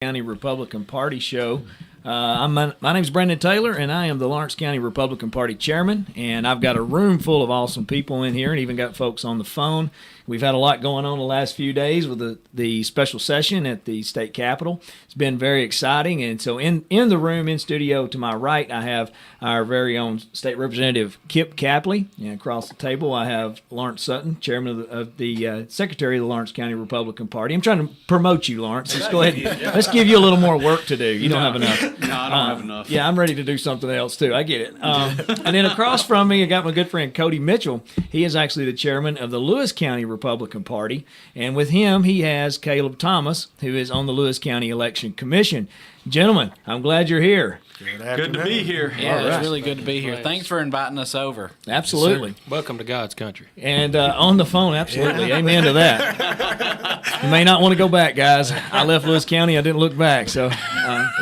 County Republican Party show. My name's Brandon Taylor, and I am the Lawrence County Republican Party chairman, and I've got a room full of awesome people in here and even got folks on the phone. We've had a lot going on the last few days with the special session at the state capitol. It's been very exciting, and so in the room, in studio to my right, I have our very own State Representative Kip Capley, and across the table I have Lawrence Sutton, chairman of the secretary of the Lawrence County Republican Party. I'm trying to promote you, Lawrence. Let's go ahead. Let's give you a little more work to do. You don't have enough. No, I don't have enough. Yeah, I'm ready to do something else too. I get it. And then across from me, I got my good friend Cody Mitchell. He is actually the chairman of the Lewis County Republican Party, and with him, he has Caleb Thomas, who is on the Lewis County Election Commission. Gentlemen, I'm glad you're here. Good to be here. Yeah, it's really good to be here. Thanks for inviting us over. Absolutely. Welcome to God's country. And on the phone, absolutely. Amen to that. You may not want to go back, guys. I left Lewis County. I didn't look back, so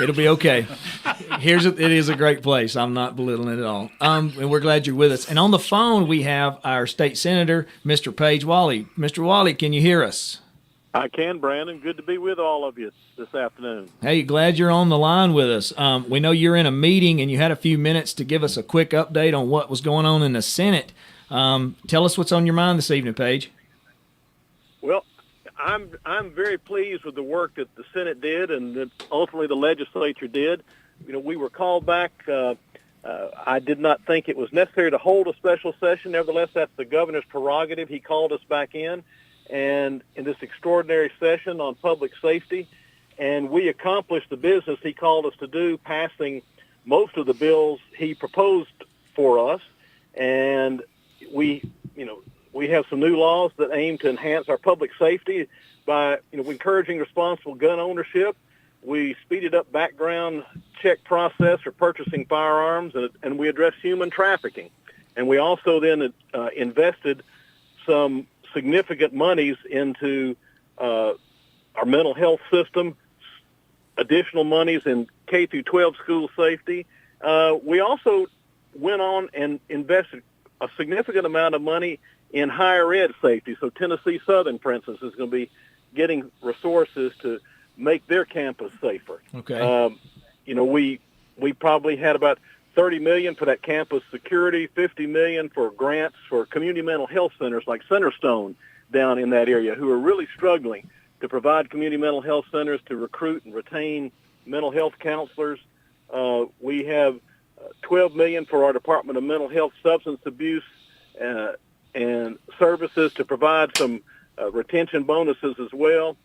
it'll be okay. It is a great place. I'm not belittling it at all. And we're glad you're with us. And on the phone, we have our state senator, Mr. Page Wally. Mr. Wally, can you hear us? I can, Brandon. Good to be with all of you this afternoon. Hey, glad you're on the line with us. We know you're in a meeting and you had a few minutes to give us a quick update on what was going on in the Senate. Tell us what's on your mind this evening, Paige. Well, I'm very pleased with the work that the Senate did and that ultimately the legislature did. You know, we were called back. I did not think it was necessary to hold a special session. Nevertheless, that's the governor's prerogative. He called us back in. And in this extraordinary session on public safety, and we accomplished the business he called us to do, passing most of the bills he proposed for us. And we have some new laws that aim to enhance our public safety by, encouraging responsible gun ownership. We speeded up background check process for purchasing firearms, and we addressed human trafficking. And we also then invested some significant monies into our mental health system, additional monies in K through 12 school safety. We also went on and invested a significant amount of money in higher ed safety. So Tennessee Southern, for instance, is going to be getting resources to make their campus safer. Okay. We probably had about $30 million for that campus security, $50 million for grants for community mental health centers like Centerstone down in that area, who are really struggling to provide community mental health centers to recruit and retain mental health counselors. We have $12 million for our Department of Mental Health Substance Abuse and services to provide some retention bonuses as well.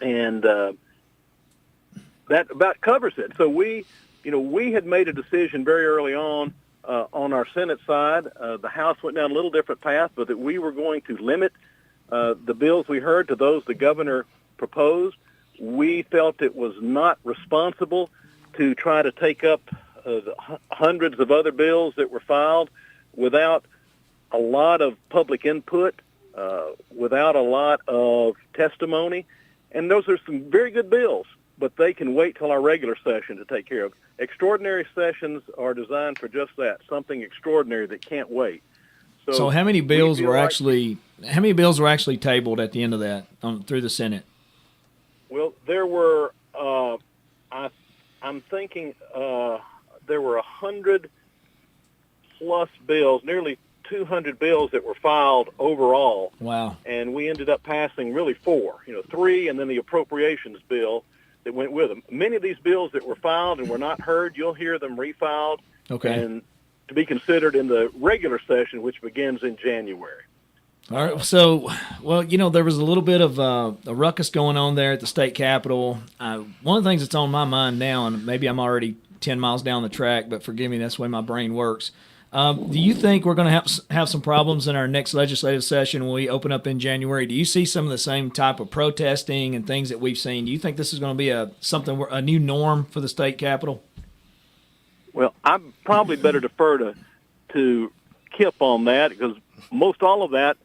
And that about covers it. So we had made a decision very early on our Senate side. The House went down a little different path, but that we were going to limit the bills we heard to those the governor proposed. We felt it was not responsible to try to take up the hundreds of other bills that were filed without a lot of public input, without a lot of testimony. And those are some very good bills, but they can wait till our regular session to take care of. Extraordinary sessions are designed for just that, something extraordinary that can't wait. So how many bills were actually tabled at the end of that through the Senate? Well, there were I'm thinking there were 100 plus bills, nearly 200 bills that were filed overall. Wow. And we ended up passing really 4, 3, and then the appropriations bill that went with them. Many of these bills that were filed and were not heard, you'll hear them refiled. Okay. And to be considered in the regular session, which begins in January. All right. So, well, there was a little bit of a ruckus going on there at the state capitol. One of the things that's on my mind now, and maybe I'm already 10 miles down the track, but forgive me, that's the way my brain works. Do you think we're going to have some problems in our next legislative session when we open up in January? Do you see some of the same type of protesting and things that we've seen? Do you think this is going to be a new norm for the state capitol? Well, I'm probably better defer to Kip on that, because most all of that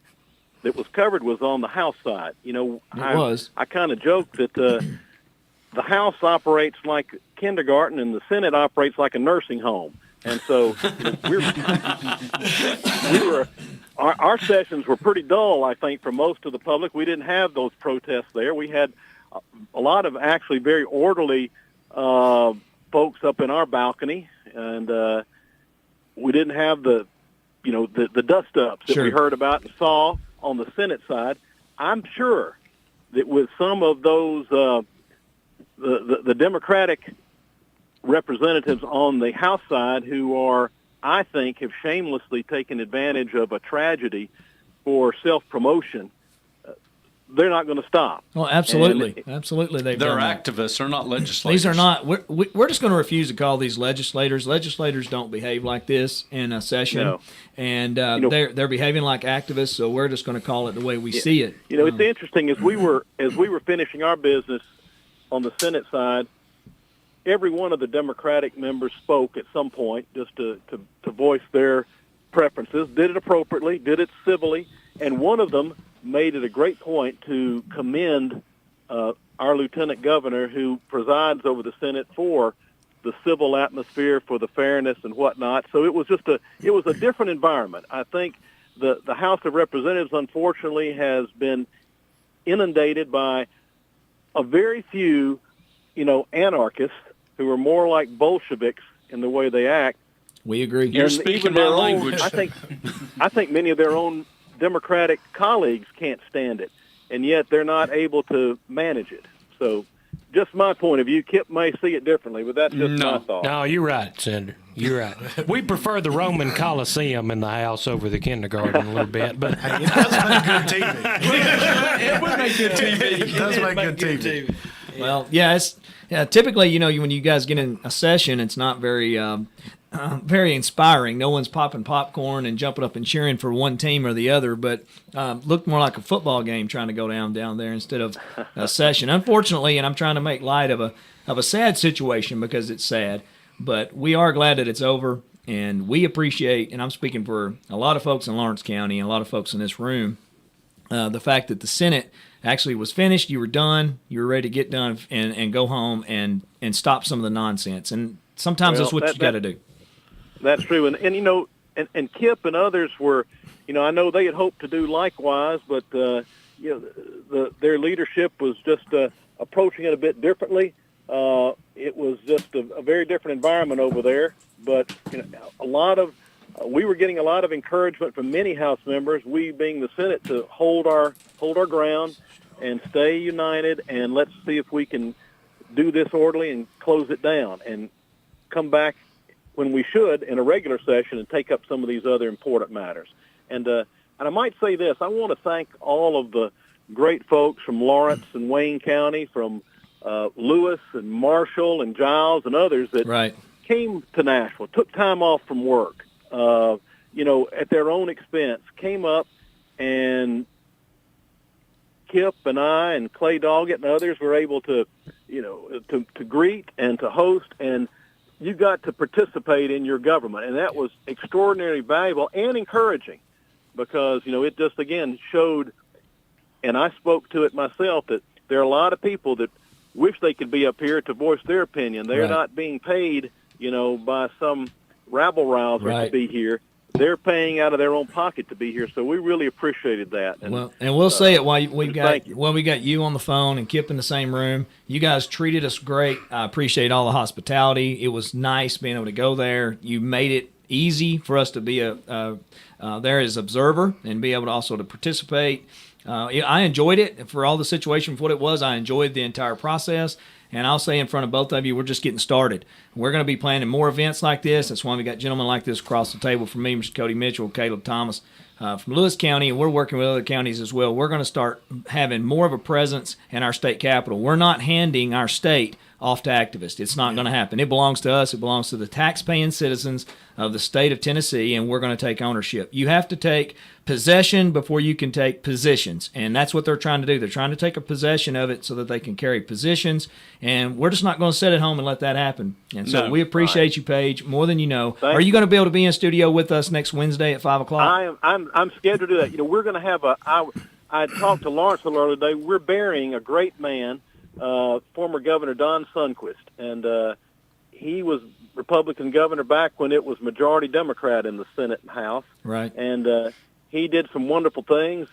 was covered was on the House side. I kind of joke that the House operates like kindergarten and the Senate operates like a nursing home. And so our sessions were pretty dull, I think, for most of the public. We didn't have those protests there. We had a lot of actually very orderly folks up in our balcony, and we didn't have the dust-ups that we heard about and saw on the Senate side. I'm sure that with some of those the Democratic representatives on the House side who are, I think, have shamelessly taken advantage of a tragedy for self-promotion, they're not going to stop. Well, absolutely. Absolutely. They're activists. They're not legislators. These are not, we're just going to refuse to call these legislators. Legislators don't behave like this in a session. No. And they're behaving like activists, so we're just going to call it the way we see it. It's interesting, as we were finishing our business on the Senate side, every one of the Democratic members spoke at some point just to voice their preferences, did it appropriately, did it civilly, and one of them made it a great point to commend our lieutenant governor, who presides over the Senate, for the civil atmosphere, for the fairness and whatnot. So it was a different environment. I think the House of Representatives, unfortunately, has been inundated by a very few, anarchists who are more like Bolsheviks in the way they act. We agree. You're speaking my language. I think many of their own Democratic colleagues can't stand it, and yet they're not able to manage it. So just my point of view. Kip may see it differently, but that's just my thought. No, you're right, Senator. You're right. We prefer the Roman Coliseum in the House over the kindergarten a little bit, but hey, it does make good TV. It would make good TV. It does make good TV. Well, typically, when you guys get in a session, it's not very very inspiring. No one's popping popcorn and jumping up and cheering for one team or the other, but looked more like a football game trying to go down there instead of a session. Unfortunately, and I'm trying to make light of a sad situation because it's sad, but we are glad that it's over, and we appreciate, and I'm speaking for a lot of folks in Lawrence County and a lot of folks in this room, the fact that the Senate actually was finished. You were done. You were ready to get done and go home and stop some of the nonsense. And sometimes that's what you got to do. That's true. And Kip and others were, I know they had hoped to do likewise, but their leadership was just approaching it a bit differently. It was just a very different environment over there. But we were getting a lot of encouragement from many House members, we being the Senate, to hold our ground and stay united, and let's see if we can do this orderly and close it down and come back when we should in a regular session and take up some of these other important matters. And I might say this, I want to thank all of the great folks from Lawrence and Wayne County, from Lewis and Marshall and Giles and others that came to Nashville, took time off from work, at their own expense, came up, and Kip and I and Clay Doggett and others were able to, to greet and to host, and you got to participate in your government. And that was extraordinarily valuable and encouraging because, it just, again, showed, and I spoke to it myself, that there are a lot of people that wish they could be up here to voice their opinion. They're not being paid, by some rabble-rouser to be here. They're paying out of their own pocket to be here, so we really appreciated that. And, we'll say it while we got you on the phone and Kip in the same room. You guys treated us great. I appreciate all the hospitality. It was nice being able to go there. You made it easy for us to be there as observer and be able to also to participate. I enjoyed it for all the situation for what it was. I enjoyed the entire process. And I'll say in front of both of you, we're just getting started. We're going to be planning more events like this. That's why we got gentlemen like this across the table from me, Mr. Cody Mitchell, Caleb Thomas from Lewis County, and we're working with other counties as well. We're going to start having more of a presence in our state capital. We're not handing our state off to activists. It's not going to happen. It belongs to us. It belongs to the tax-paying citizens of the state of Tennessee, and we're going to take ownership. You have to take possession before you can take positions, and that's what they're trying to do. They're trying to take a possession of it so that they can carry positions, and we're just not going to sit at home and let that happen. And so we appreciate you, Paige, more than you know. Are you going to be able to be in studio with us next Wednesday at 5 o'clock? I'm scheduled to do that. We're going to have I talked to Lawrence a little today. We're burying a great man, former Governor Don Sundquist, and he was Republican governor back when it was majority Democrat in the Senate and House. Right. And he did some wonderful things.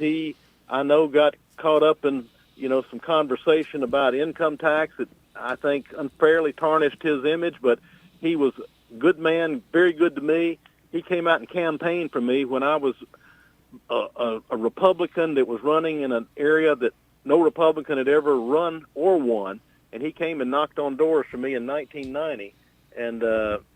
I know, got caught up in, some conversation about income tax that I think unfairly tarnished his image, but he was a good man, very good to me. He came out and campaigned for me when I was a Republican that was running in an area that no Republican had ever run or won, and he came and knocked on doors for me in 1990, and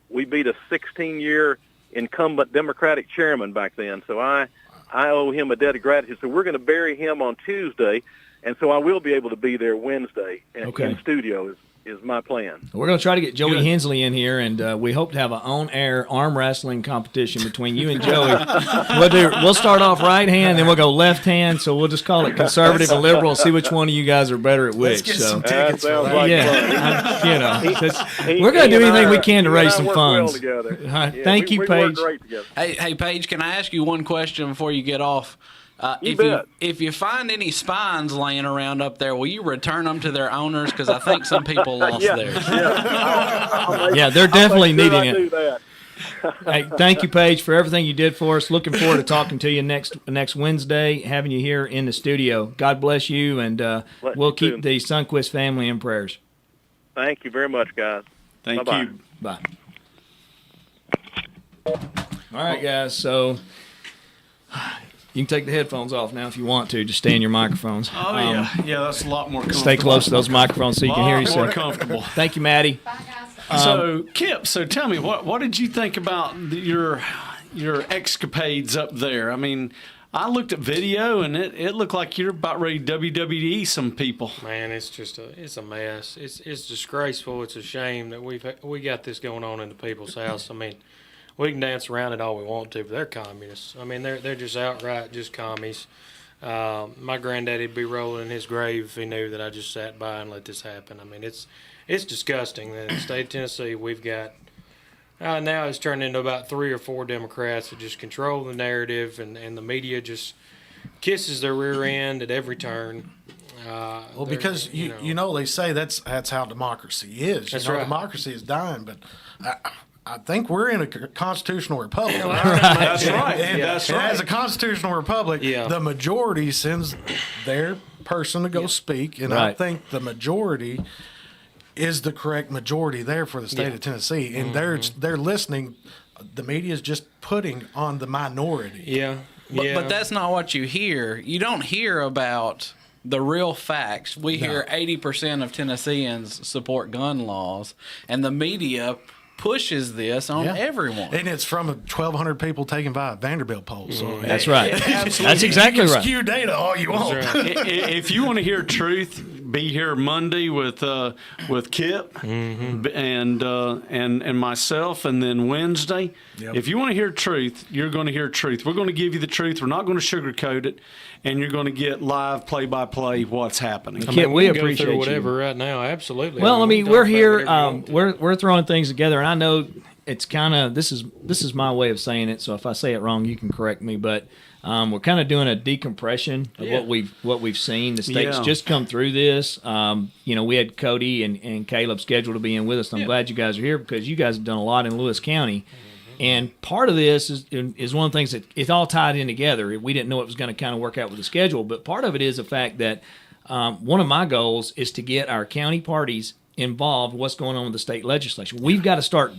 we beat a 16-year incumbent Democratic chairman back then. So I owe him a debt of gratitude. So we're going to bury him on Tuesday, and so I will be able to be there Wednesday in studio is my plan. We're going to try to get Joey Hensley in here, and we hope to have an on-air arm wrestling competition between you and Joey. We'll start off right hand, then we'll go left hand, so we'll just call it conservative and liberal and see which one of you guys are better at which. Let's get so. some tickets for that. We're going to do anything we can to raise some funds. Thank you, we Paige. work great together. Hey, Paige, can I ask you one question before you get off? If you find any spines laying around up there, will you return them to their owners? Because I think some people lost theirs. Yeah, they're definitely needing do it. that. Hey, thank you, Paige, for everything you did for us. Looking forward to talking to you next Wednesday, having you here in the studio. God bless you, and we'll keep the Sundquist family in prayers. Thank you very much, guys. Thank Bye-bye. you. Bye. All right, guys, so you can take the headphones off now if you want to. Just stay in your microphones. Oh, yeah, that's a lot more comfortable. Stay close to those microphones so you can hear More yourself. comfortable. Thank you, Maddie. Bye, guys. So, Kip, tell me, what did you think about your escapades up there? I mean, I looked at video, and it looked like you're about ready to WDXE some people. Man, it's a mess. It's disgraceful. It's a shame that we got this going on in the people's house. I mean, we can dance around it all we want to, but they're communists. I mean, they're just outright just commies. My granddaddy'd be rolling in his grave if he knew that I just sat by and let this happen. I mean, it's disgusting that in the state of Tennessee we've got now it's turned into about 3 or 4 Democrats that just control the narrative, and the media just kisses their rear end at every turn. Well, because you know they say that's how democracy is. That's right. Democracy is dying, but I think we're in a constitutional republic. That's right. And, That's and right. as a constitutional republic, the majority sends their person to go speak, and I think the majority is the correct majority there for the state of Tennessee, and they're listening. The media is just putting on the minority. Yeah. But that's not what you hear. You don't hear about the real facts. We hear 80% of Tennesseans support gun laws, and the media pushes this on everyone. And it's from 1,200 people taken by a Vanderbilt poll. So That's right. That's exactly you can right. skew data all you want. If you want to hear truth, be here Monday with Kip and myself, and then Wednesday. Yep. If you want to hear truth, you're going to hear truth. We're going to give you the truth. We're not going to sugarcoat it, and you're going to get live play-by-play what's happening. Kip, we can go appreciate through you. whatever right now. Absolutely. Well, I we mean, can we're talk about here. whatever you want to. We're throwing things together, and I know it's kind of this is my way of saying it. So if I say it wrong, you can correct me. But we're kind of doing a decompression of what we've seen. The state's just come through this. We had Cody and Caleb scheduled to be in with us. I'm glad you guys are here because you guys have done a lot in Lewis County. And part of this is one of the things that it's all tied in together. We didn't know it was going to kind of work out with the schedule, but part of it is the fact that one of my goals is to get our county parties involved in what's going on with the state legislature. We've got to start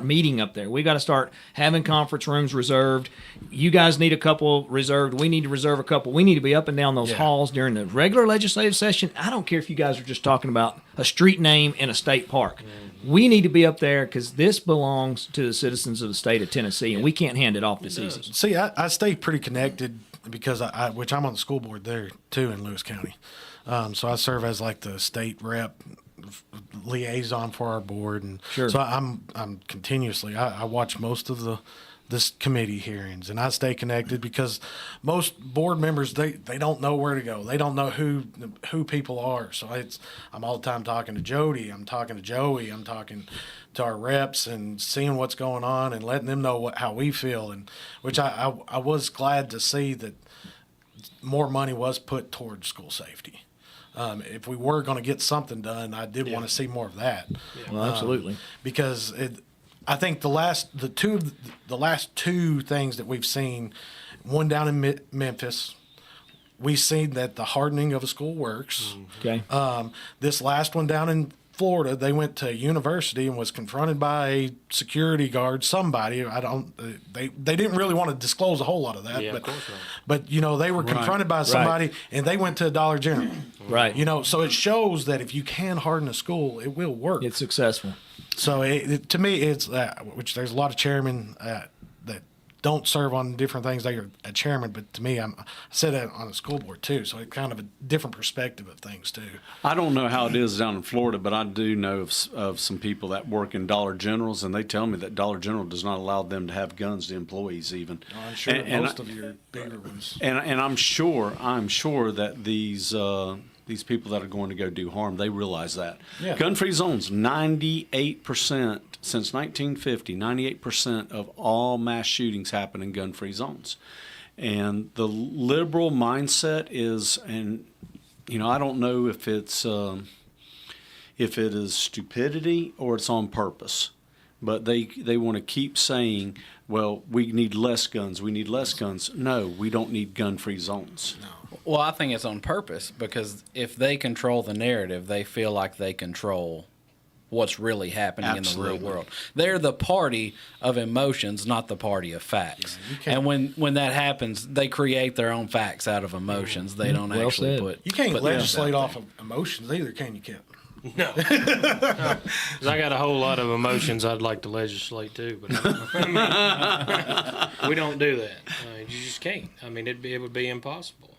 meeting up there. We've got to start having conference rooms reserved. You guys need a couple reserved. We need to reserve a couple. We need to be up and down those halls during the regular legislative session. I don't care if you guys are just talking about a street name in a state park. We need to be up there because this belongs to the citizens of the state of Tennessee, and we can't hand it off this easy. See, I stay pretty connected because which I'm on the school board there too in Lewis County. So I serve as like the state rep liaison for our board, and so I'm continuously I watch most of this committee hearings, and I stay connected because most board members they don't know where to go. They don't know who people are. So I'm all the time talking to Jody. I'm talking to Joey. I'm talking to our reps and seeing what's going on and letting them know how we feel. And which I was glad to see that more money was put towards school safety. If we were going to get something done, I did want to see more of that. Well, absolutely. Because I think the last two things that we've seen, one down in Memphis, we've seen that the hardening of a school works. Okay. This last one down in Florida, they went to a university and was confronted by a security guard, somebody. They didn't really want to disclose a whole lot of that, Yeah, but, of course not. but they were confronted by somebody and they went to a Dollar General. Right. So it shows that if you can harden a school, it will work. It's successful. So to me, it's which there's a lot of chairmen that don't serve on different things. They are a chairman, but to me, I sit on a school board too, so it's kind of a different perspective of things too. I don't know how it is down in Florida, but I do know of some people that work in Dollar Generals, and they tell me that Dollar General does not allow them to have guns to employees even. I'm sure most of your bigger ones. And I'm sure that these people that are going to go do harm, they realize that. Yeah. Gun-free zones, 98%, since 1950, 98% of all mass shootings happen in gun-free zones. And the liberal mindset is, and I don't know if it is stupidity or it's on purpose, but they want to keep saying, well, we need less guns. We need less guns. No, we don't need gun-free zones. No. Well, I think it's on purpose because if they control the narrative, they feel like they control what's really happening Absolutely. in the real world. They're the party of emotions, not the party of facts. And when that happens, they create their own facts out of emotions. They don't Well actually said. put. You can't put legislate things out off of emotions either, can you, Kip? No. 'Cause I got a whole lot of emotions I'd like to legislate too, but we don't do that. You just can't. I mean, it would be impossible.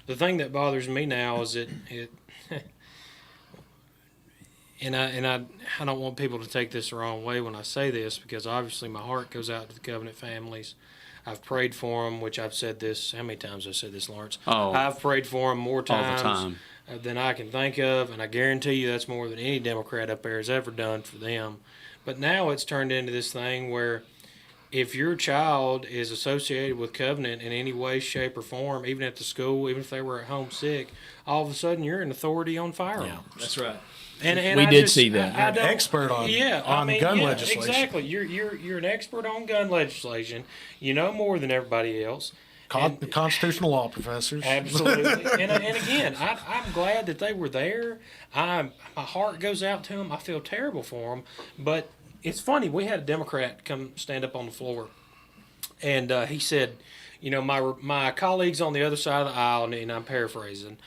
The thing that bothers me now is it and I don't want people to take this the wrong way when I say this, because obviously my heart goes out to the Covenant families. I've prayed for them, which I've said this. How many times have I said this, Lawrence? Oh, I've prayed for them more times all the time. than I can think of, and I guarantee you that's more than any Democrat up there has ever done for them. But now it's turned into this thing where if your child is associated with Covenant in any way, shape, or form, even at the school, even if they were at home sick, all of a sudden you're an authority on firearms. That's right. And We I did just- see that. I You're an don't- expert on gun legislation. Exactly. You're an expert on gun legislation. You know more than everybody else. Constitutional law professors. Absolutely. and again, I'm glad that they were there. My heart goes out to them. I feel terrible for them. But it's funny. We had a Democrat come stand up on the floor, and he said, my colleagues on the other side of the aisle, and I'm paraphrasing,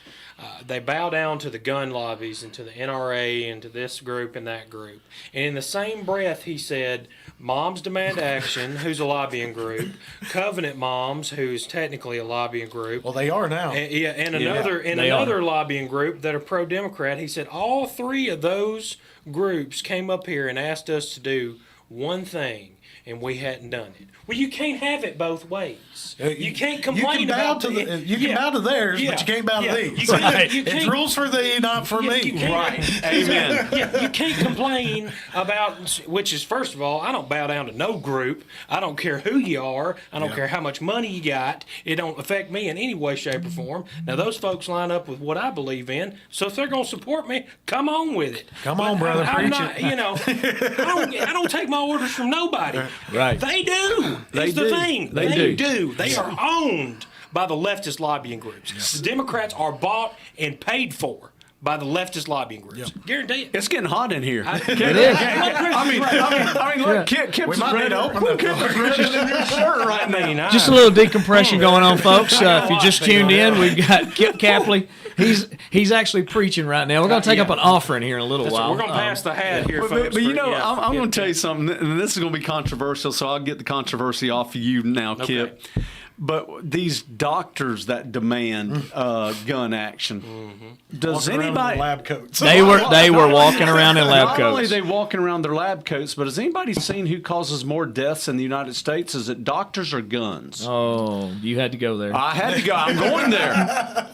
they bow down to the gun lobbies and to the NRA and to this group and that group. And in the same breath, he said, Moms Demand Action, who's a lobbying group, Covenant Moms, who's technically a lobbying group. Well, they are now. And another lobbying group that are pro-Democrat. He said all three of those groups came up here and asked us to do one thing, and we hadn't done it. Well, you can't have it both ways. You can't complain about you can bow to theirs, but you can't bow to these. It's rules for thee, not for me. Right. Amen. You can't complain about, which is, first of all, I don't bow down to no group. I don't care who you are. I don't care how much money you got. It don't affect me in any way, shape, or form. Now, those folks line up with what I believe in, so if they're going to support me, come on with it. Come on, brother, I'm preach not, it. I don't take my orders from nobody. Right. They do. That's the thing. They do. They are owned by the leftist lobbying groups. The Democrats are bought and paid for by the leftist lobbying groups. Guarantee it. It's getting hot in here. It is. I mean, look, Kip's might need to open the shirt right now. Just a little decompression going on, folks. If you just tuned in, we've got Kip Capley. He's actually preaching right now. We're going to take up an offering here in a little while. We're going to pass the hat here, folks. But I'm going to tell you something, and this is going to be controversial, so I'll get the controversy off of you now, Kip. But these doctors that demand gun action, does anybody? Lab coats. They were walking around in lab coats. Not only are they walking around their lab coats, but has anybody seen who causes more deaths in the United States? Is it doctors or guns? Oh, you had to go there. I had to go. I'm going there,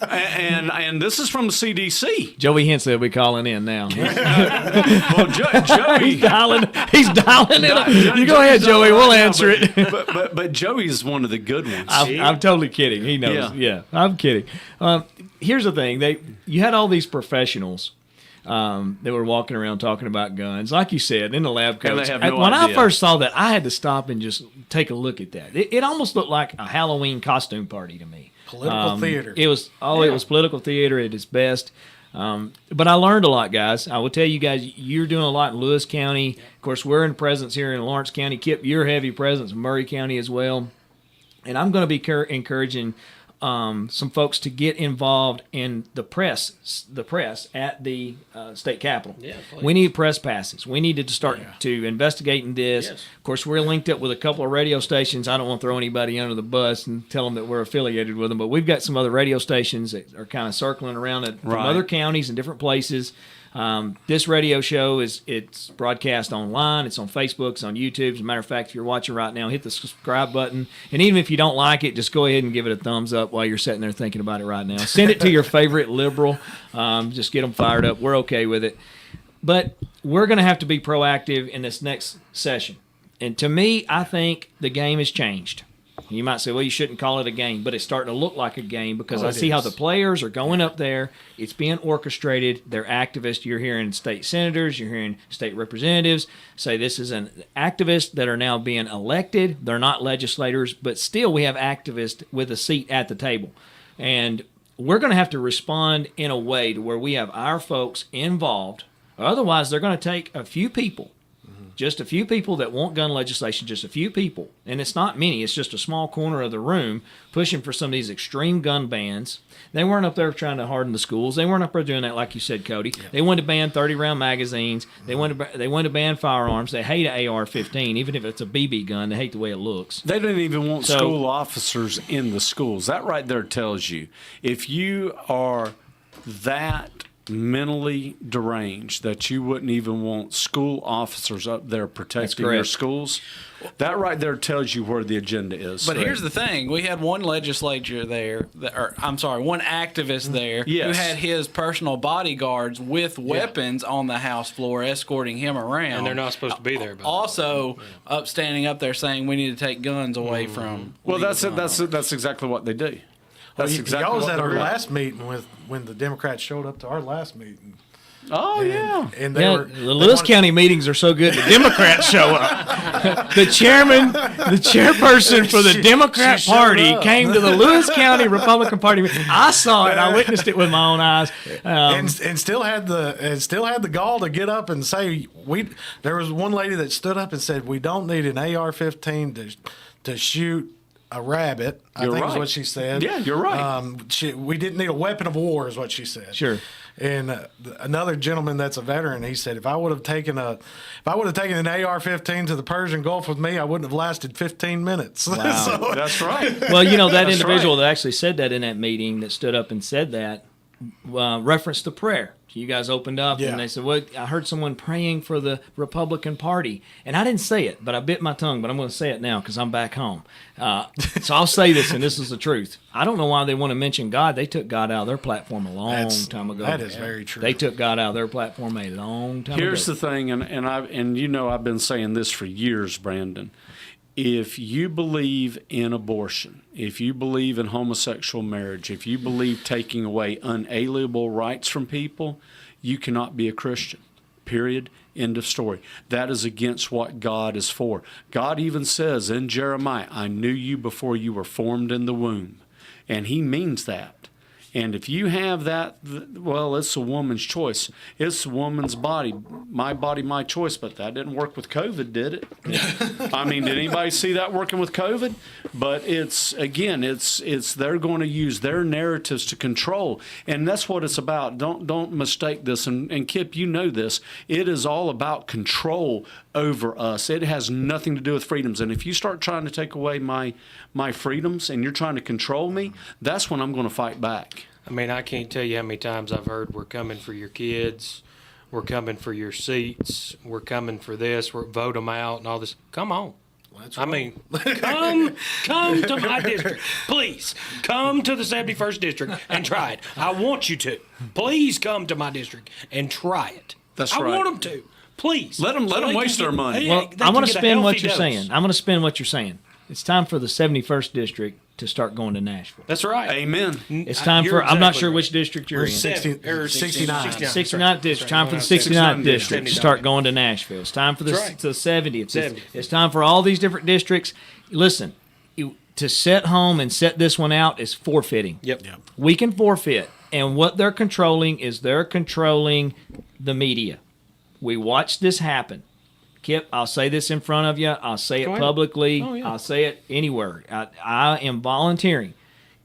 and this is from the CDC. Joey Hensley will be calling in now. Well, Joey, He's dialing it. You go ahead, Joey. We'll answer it. But Joey is one of the good ones. I'm totally kidding. He knows. Yeah, I'm kidding. Here's the thing: you had all these professionals that were walking around talking about guns, like you said, in the lab coats. And they have no when idea. I first saw that, I had to stop and just take a look at that. It almost looked like a Halloween costume party to me. Political theater. It was political theater at its best. But I learned a lot, guys. I will tell you guys, you're doing a lot in Lewis County. Of course, we're in presence here in Lawrence County. Kip, you're heavy presence in Murray County as well. And I'm going to be encouraging some folks to get involved in the press at the state capitol. Yeah, we need press passes. We need to start to investigating this. Yes. Of course, we're linked up with a couple of radio stations. I don't want to throw anybody under the bus and tell them that we're affiliated with them, but we've got some other radio stations that are kind of circling around from other counties and different places. This radio show it's broadcast online. It's on Facebook. It's on YouTube. As a matter of fact, if you're watching right now, hit the subscribe button. And even if you don't like it, just go ahead and give it a thumbs up while you're sitting there thinking about it right now. Send it to your favorite liberal. Just get them fired up. We're okay with it. But we're going to have to be proactive in this next session. And to me, I think the game has changed. You might say, well, you shouldn't call it a game, but it's starting to look like a game because I see how the players are going up there. It's being orchestrated. They're activists. You're hearing state senators. You're hearing state representatives say this is an activists that are now being elected. They're not legislators, but still we have activists with a seat at the table. And we're going to have to respond in a way to where we have our folks involved. Otherwise, they're going to take a few people. Just a few people that want gun legislation, just a few people. And it's not many. It's just a small corner of the room pushing for some of these extreme gun bans. They weren't up there trying to harden the schools. They weren't up there doing that like you said, Cody. Yeah. They wanted to ban 30-round magazines. They wanted to ban firearms. They hate an AR-15, even if it's a BB gun. They hate the way it looks. They didn't even want school officers in the schools. That right there tells you, if you are that mentally deranged that you wouldn't even want school officers up there protecting your schools, that right there tells you where the agenda is. But here's the thing. We had one legislature there, one activist there who had his personal bodyguards with weapons on the House floor escorting him around. And they're not supposed to be there. Also, standing up there saying we need to take guns away from. Well, that's exactly what they do. That's exactly y'all was at our last meeting when the Democrats showed up to our last meeting. Oh, and the Lewis County meetings are so good, the Democrats show up. The chairperson for the Democrat Party came to the Lewis County Republican Party meeting. I saw it. I witnessed it with my own eyes. And still had the gall to get up and say there was one lady that stood up and said we don't need an AR-15 to shoot a rabbit, I think is what she said. Yeah, you're right. We didn't need a weapon of war is what she said. Sure. And another gentleman that's a veteran, he said, if I would have taken an AR-15 to the Persian Gulf with me, I wouldn't have lasted 15 minutes. Wow. That's right. Well, that individual that actually said that in that meeting, that stood up and said that, referenced the prayer. You guys opened up and they said, well, I heard someone praying for the Republican Party. And I didn't say it, but I bit my tongue, but I'm going to say it now because I'm back home. So I'll say this, and this is the truth. I don't know why they want to mention God. They took God out of their platform a long time ago. That is very true. They took God out of their platform a long time ago. Here's the thing, and I've been saying this for years, Brandon. If you believe in abortion, if you believe in homosexual marriage, if you believe taking away unalienable rights from people, you cannot be a Christian. Period. End of story. That is against what God is for. God even says in Jeremiah, I knew you before you were formed in the womb. And he means that. And if you have that, well, it's a woman's choice. It's a woman's body, my choice. But that didn't work with COVID, did it? I mean, did anybody see that working with COVID? But it's they're going to use their narratives to control, and that's what it's about. Don't mistake this. And Kip, you know this. It is all about control over us. It has nothing to do with freedoms. And if you start trying to take away my freedoms and you're trying to control me, that's when I'm going to fight back. I mean, I can't tell you how many times I've heard we're coming for your kids, we're coming for your seats, we're coming for this, vote them out and all this. Come on. I mean, come to my district. Please, come to the 71st District and try it. I want you to. Please come to my district and try it. That's right. I want them to. Please. Let them waste their money. Well, I'm going to spin what you're saying. I'm going to spin what you're saying. It's time for the 71st District to start going to Nashville. That's right. Amen. It's time for, I'm not sure which district you're in. 69. 69th District. Time for the 69th District to start going to9ashville. It's time for the 70th. It's time for all these different districts. Listen, to sit home and set this one out is forfeiting. Yep. We can forfeit. And what they're controlling is they're controlling the media. We watched this happen. Kip, I'll say this in front of you. I'll say it publicly. Oh, yeah. I'll say it anywhere. I am volunteering.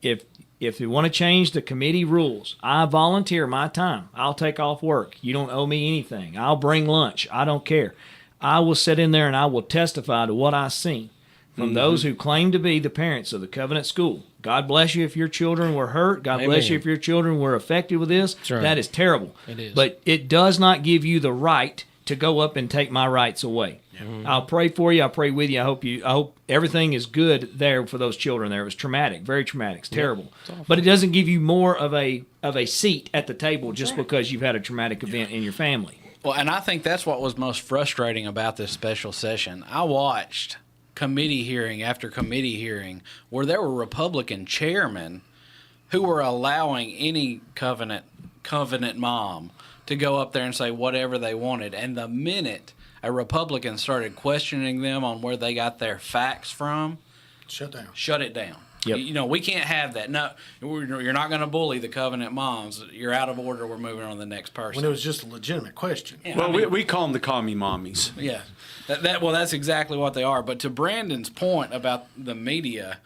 If you want to change the committee rules, I volunteer my time. I'll take off work. You don't owe me anything. I'll bring lunch. I don't care. I will sit in there and I will testify to what I've seen from those who claim to be the parents of the Covenant School. God bless you if your children were hurt. God bless you if your children were affected with this. That's right. That is terrible. It is. But it does not give you the right to go up and take my rights away. I'll pray for you. I'll pray with you. I hope everything is good there for those children there. It was traumatic, very traumatic. It's terrible. But it doesn't give you more of a seat at the table just because you've had a traumatic event in your family. Well, and I think that's what was most frustrating about this special session. I watched committee hearing after committee hearing where there were Republican chairmen who were allowing any covenant mom to go up there and say whatever they wanted. And the minute a Republican started questioning them on where they got their facts from, shut it down. Yep. You know, we can't have that. No, you're not going to bully the covenant moms. You're out of order. We're moving on to the next person. When it was just a legitimate question. Yeah, Well, we call them the commie mommies. Yeah, that's exactly what they are. But to Brandon's point about the media,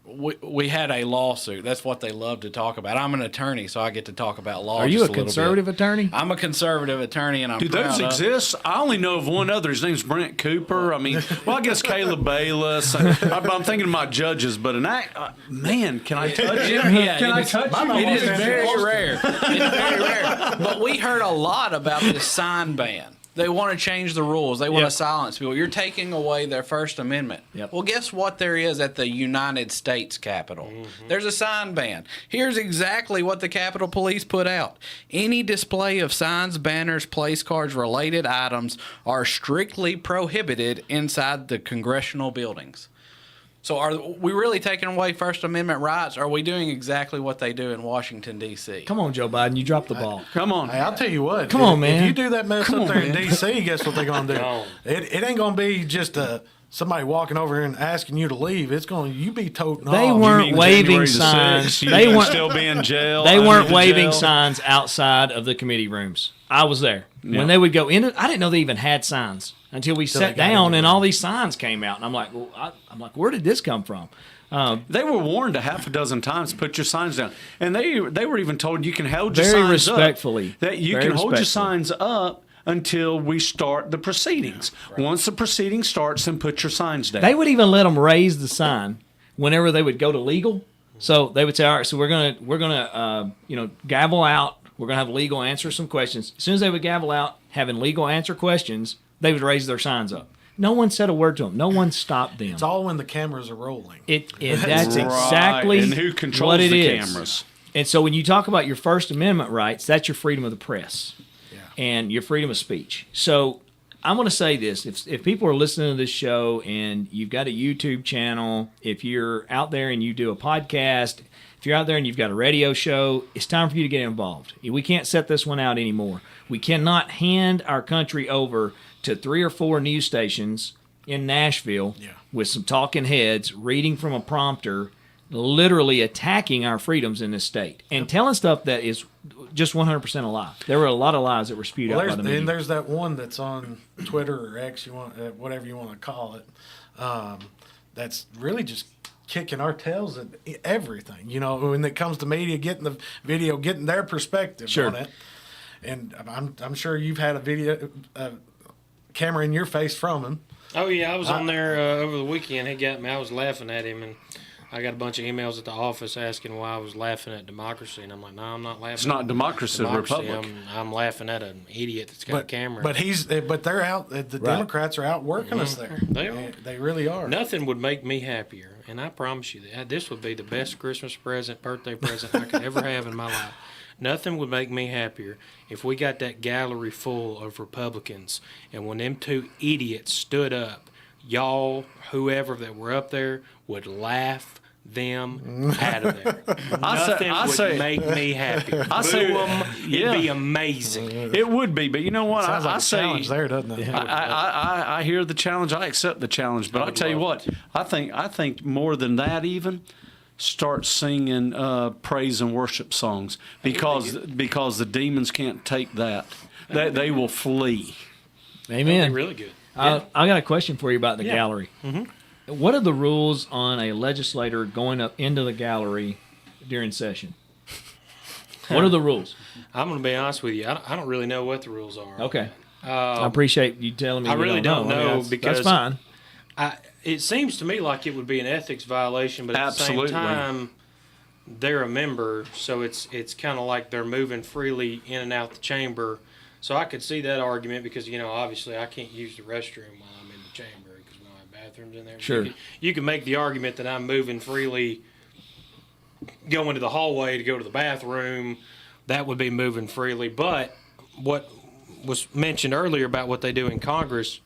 we had a lawsuit. That's what they love to talk about. I'm an attorney, so I get to talk about law. Are you just a little conservative bit. attorney? I'm a conservative attorney, and I'm Do proud those of it. exist? I only know of one other. His name's Brent Cooper. I mean, well, I guess Caleb Bayless. I'm thinking of my judges, but man, can I touch him? Yeah, Can I it is- touch him? It is very rare. It's very rare. But we heard a lot about this sign ban. They want to change the rules. They want to silence people. You're taking away their First Amendment. Yep. Well, guess what there is at the United States Capitol? There's a sign ban. Here's exactly what the Capitol Police put out. Any display of signs, banners, place cards, related items are strictly prohibited inside the congressional buildings. So are we really taking away First Amendment rights? Or are we doing exactly what they do in Washington, D.C.? Come on, Joe Biden. You dropped the ball. Come on. Hey, I'll tell you what. Come on, man. If you do that mess Come up on, there in man. D.C., guess what they're going to do? No. It ain't going to be just somebody walking over here and asking you to leave. It's going to, you be toting They off. weren't You mean waving January the signs. 6th, They you weren't still be in jail. They under weren't the waving jail. signs outside of the committee rooms. I was there. Yeah. When they would go in, I didn't know they even had signs until we sat they got down in and there. all these signs came out. And I'm like, where did this come from? They were warned a half a dozen times, put your signs down. And they were even told you can hold your Very signs respectfully. up. That you Very can hold your respectfully. signs up until we start the proceedings. Once the proceeding starts, then put your signs down. They would even let them raise the sign whenever they would go to legal. So they would say, all right, so we're gonna gavel out. We're gonna have legal answer some questions. As soon as they would gavel out, having legal answer questions, they would raise their signs up. No one said a word to them. No one stopped them. It's all when the cameras are rolling. That's Right. exactly And who controls what it the is. cameras. And so when you talk about your First Amendment rights, that's your freedom of the press Yeah. and your freedom of speech. So I'm going to say this. If people are listening to this show and you've got a YouTube channel, if you're out there and you do a podcast, if you're out there and you've got a radio show, it's time for you to get involved. We can't set this one out anymore. We cannot hand our country over to 3 or 4 news stations in Nashville with some talking heads reading from a prompter, literally attacking our freedoms in this state and telling stuff that is just 100% a lie. There were a lot of lies that were spewed out by the media. And there's that one that's on Twitter or X, whatever you want to call it, that's really just kicking our tails at everything. You know, when it comes to media, getting the video, getting their perspective on it. And I'm sure you've had a video camera in your face from him. Oh, yeah, I was on there over the weekend. He got me. I was laughing at him, and I got a bunch of emails at the office asking why I was laughing at democracy. And I'm like, no, I'm not laughing. It's not democracy, republic. I'm laughing at an idiot that's got a camera. But they're out. The Democrats are out working us there. They are. They really are. Nothing would make me happier, and I promise you that this would be the best Christmas present, birthday present I could ever have in my life. Nothing would make me happier if we got that gallery full of Republicans, and when them 2 idiots stood up, y'all, whoever that were up there, would laugh them out of there. Nothing I would say- make me happy. I say, Boo 'em, yeah. it'd be amazing. It would be, but you know what? Sounds like I a say challenge there, doesn't it? I hear the challenge. I accept the challenge, but I'll tell you what. I think more than that even. Start singing praise and worship songs because the demons can't take that. They will flee. Amen. That'd be really good. I got a question for you about the gallery. Mm-hmm. What are the rules on a legislator going up into the gallery during session? What are the rules? I'm going to be honest with you. I don't really know what the rules are. Okay. I appreciate you telling me. I you really don't know I mean, that's because fine. It seems to me like it would be an ethics violation, but at Absolutely. the same time, they're a member, so it's kind of like they're moving freely in and out the chamber. So I could see that argument because, obviously I can't use the restroom while I'm in the chamber because we don't have bathrooms in there. Sure. You can make the argument that I'm moving freely, going to the hallway to go to the bathroom. That would be moving freely. But what was mentioned earlier about what they do in Congress,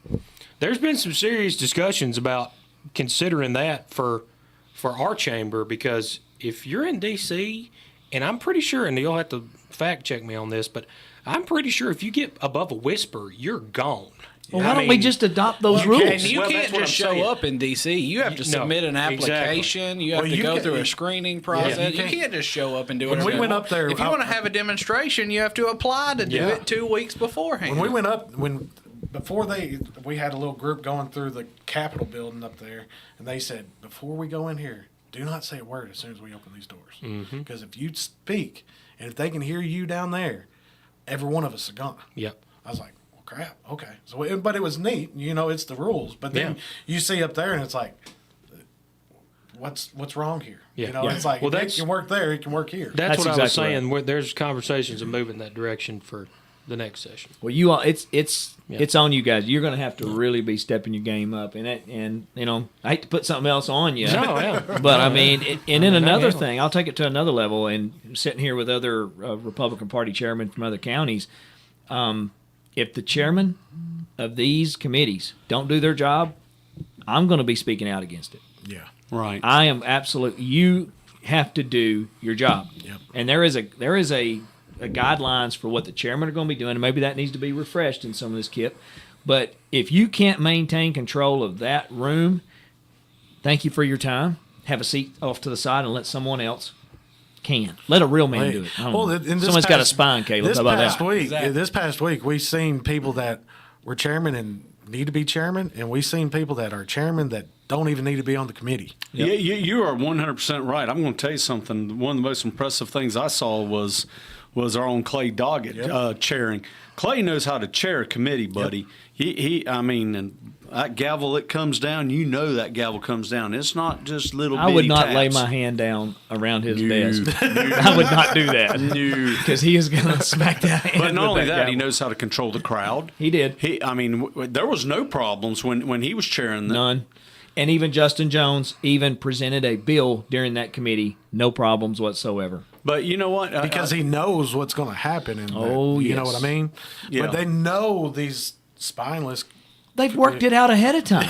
there's been some serious discussions about considering that for our chamber because if you're in D.C., and I'm pretty sure, and you'll have to fact check me on this, but I'm pretty sure if you get above a whisper, you're gone. Well, why don't we just adopt those rules? And you Well, can't that's what just I'm show saying. up in D.C. You have to No, submit an exactly. application. You have to go through a screening process. you You can't just show up and do it. When we went up there, if you want to have a demonstration, you have to apply to do Yeah. it 2 weeks beforehand. When we went up, we had a little group going through the Capitol building up there, and they said, before we go in here, do not say a word as soon as we open these doors. Because if you speak, and if they can hear you down there, every one of us are gone. Yep. I was like, well, crap, okay. So, but it was neat, it's the rules. But then Yeah. you see up there, and it's like, what's wrong here? Yeah. Yeah. It's like, Well, if it can work there, it can work here. That's what I was exactly saying. There's conversations of moving that direction for the next session. Well, you all, it's on you guys. You're going to have to really be stepping your game up, and I hate to put something else on you. No, yeah. But I mean, and then another thing, I'll take it to another level. And sitting here with other Republican Party chairmen from other counties, if the chairman of these committees don't do their job, I'm going to be speaking out against it. Yeah. Right. I am absolutely. You have to do your job. Yep. And there is a guidelines for what the chairman are going to be doing, and maybe that needs to be refreshed in some of this kit. But if you can't maintain control of that room, thank you for your time. Have a seat off to the side and let someone else can. Let a real man do it. Someone's got a spine, Caleb. How about that? This past week, we've seen people that were chairman and need to be chairman, and we've seen people that are chairman that don't even need to be on the committee. Yeah, you are 100% right. I'm going to tell you something. One of the most impressive things I saw was our own Clay Doggett chairing. Clay knows how to chair a committee, buddy. Yep. And that gavel that comes down, that gavel comes down. It's not just little bitty I would not taps. lay my hand down around his desk. I would not do that. Because he is going to smack that hand. But not with only that, gavel. he knows how to control the crowd. He did. There was no problems when he was chairing that. None. And even Justin Jones even presented a bill during that committee. No problems whatsoever. But you know what? Because he knows what's going to happen. You know yes. what I mean? Yeah. But they know these spineless. They've worked it out ahead of time.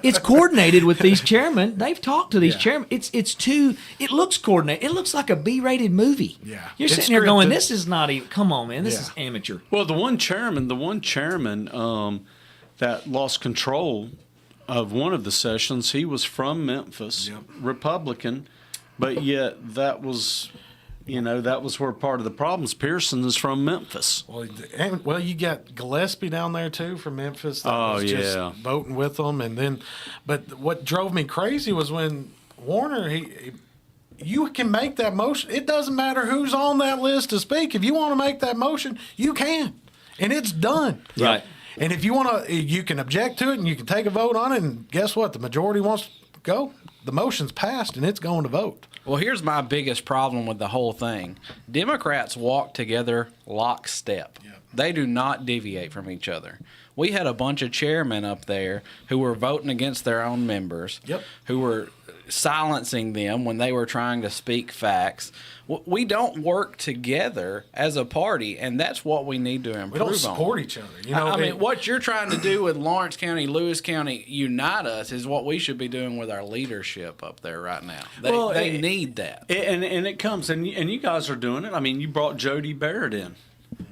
It's coordinated with these chairmen. They've talked to these chairmen. It looks coordinated. It looks like a B-rated movie. Yeah. You're It's sitting here going, scripted. this is not even, come on, man, this Yeah. is amateur. Well, the one chairman that lost control of one of the sessions, he was from Memphis, Republican, but yet that was where part of the problems. Pearson is from Memphis. Well, you got Gillespie down there too from Memphis. That was just voting with them, but what drove me crazy was when Warner you can make that motion. It doesn't matter who's on that list to speak. If you want to make that motion, you can, and it's done. Right. And if you want to, you can object to it, and you can take a vote on it. And guess what? The majority wants to go. The motion's passed, and it's going to vote. Well, here's my biggest problem with the whole thing. Democrats walk together lockstep. Yep. They do not deviate from each other. We had a bunch of chairmen up there who were voting against their own members, Yep. who were silencing them when they were trying to speak facts. We don't work together as a party, and that's what we need to improve on. We don't support each other. You know, I mean, what you're trying to do with Lawrence County, Lewis County, unite us, is what we should be doing with our leadership up there right now. They need that. And it comes, and you guys are doing it. I mean, you brought Jody Barrett in.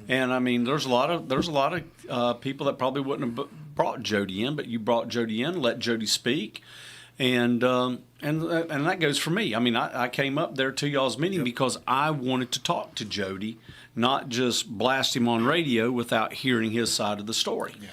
And I mean, there's a lot of people that probably wouldn't have brought Jody in, but you brought Jody in, let Jody speak, and that goes for me. I mean, I came up there to y'all's meeting because I wanted to talk to Jody, not just blast him on radio without hearing his side of the story. Yeah.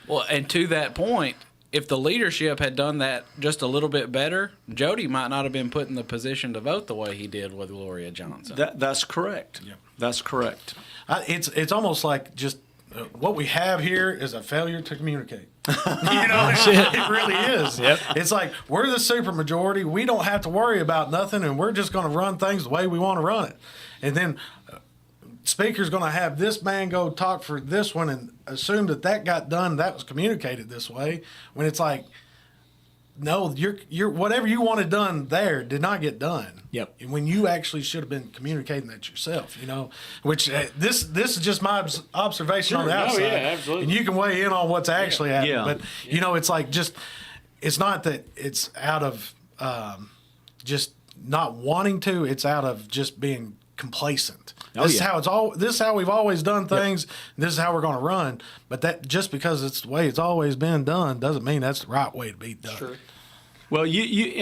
Well, and to that point, if the leadership had done that just a little bit better, Jody might not have been put in the position to vote the way he did with Gloria Johnson. That's correct. Yep. That's correct. It's almost like just what we have here is a failure to communicate. It really is. Yep. It's like we're the super majority. We don't have to worry about nothing, and we're just going to run things the way we want to run it. And then speaker's going to have this man go talk for this one and assume that got done. That was communicated this way. When it's like, no, you're whatever you wanted done there did not get done. Yep. When you actually should have been communicating that yourself, which this is just my observation on the outside. Oh, yeah, absolutely. And you can weigh in on what's actually happening. Yeah. But, it's like it's not that it's out of just not wanting to, it's out of just being complacent. This is how we've always done things. Yep. This is how we're going to run. But that just because it's the way it's always been done doesn't mean that's the right way to be done. Sure. Well, you